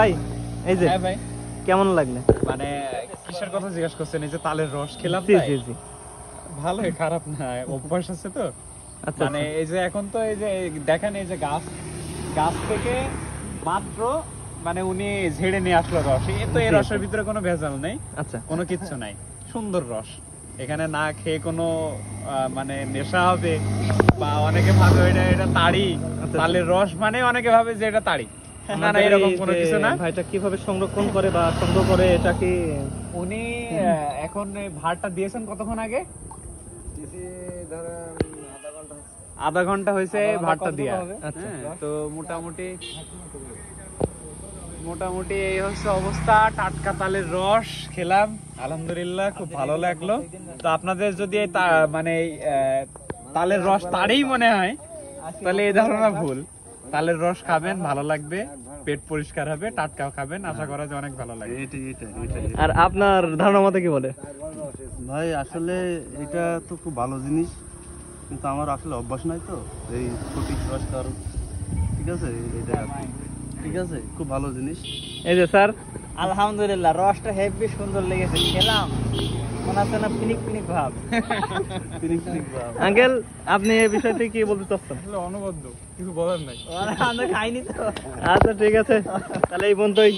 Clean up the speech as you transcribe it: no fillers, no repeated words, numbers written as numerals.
ভাই এই যে হ্যাঁ ভাই, কেমন লাগলো? মানে কিসের কথা জিজ্ঞাসা করছেন? এই যে তালের রস খেলাম জি তাই? জি জি। ভালোই, খারাপ না, অভ্যাস আছে তো। আচ্ছা মানে এই যে এখন তো এই যে দেখেন, এই যে গাছ গাছ থেকে মাত্র মানে উনি ঝেড়ে নিয়ে আসলো রস, এই তো এই জি, রসের জি। ভিতরে কোনো ভেজাল নেই, আচ্ছা কোনো কিচ্ছু নাই, সুন্দর রস। এখানে না খেয়ে কোনো মানে নেশা হবে, বা অনেকে ভাবে এটা এটা তাড়ি, আচ্ছা। তালের রস মানে অনেকে ভাবে যে এটা তাড়ি। না না, আমাদের এরকম এই কোনো যে কিছু না। ভাইটা কিভাবে সংরক্ষণ করে বা সংগ্রহ করে এটা কি? উনি এখন এই ভাড়টা দিয়েছেন কতক্ষণ আগে? আধা ঘন্টা হয়েছে ভাড়টা দিয়া। আচ্ছা। হ্যাঁ, তো মোটামুটি মোটামুটি এই হচ্ছে অবস্থা। টাটকা তালের রস খেলাম, আলহামদুলিল্লাহ খুব ভালো লাগলো। তো আপনাদের যদি এই মানে এই, তালের রস তারই মনে হয়, তাহলে এই ধারণা ভুল। তালের রস খাবেন, ভালো লাগবে, পেট পরিষ্কার হবে, টাটকা খাবেন, আশা করা যায় অনেক ভালো লাগবে। আর আপনার ধারণা মতে কি বলে? ভাই আসলে এটা তো খুব ভালো জিনিস, কিন্তু আমার আসলে অভ্যাস নাই তো এই সঠিক রস খাওয়ার। ঠিক আছে, এটা আর কি। ঠিক আছে, খুব ভালো জিনিস। এই যে স্যার, আলহামদুলিল্লাহ, রসটা হেভি সুন্দর লেগেছে। খেলাম, মনে হচ্ছে না পিনিক পিনিক ভাব। ফিনিক ফিনিক ভাব। আঙ্কেল আপনি এই বিষয়টি কি বলতে চাচ্ছেন? আসলে অনবদ্য, কিছু বলার নাই। আমরা খাইনি তো। আচ্ছা ঠিক আছে, তাহলে এই পর্যন্তই।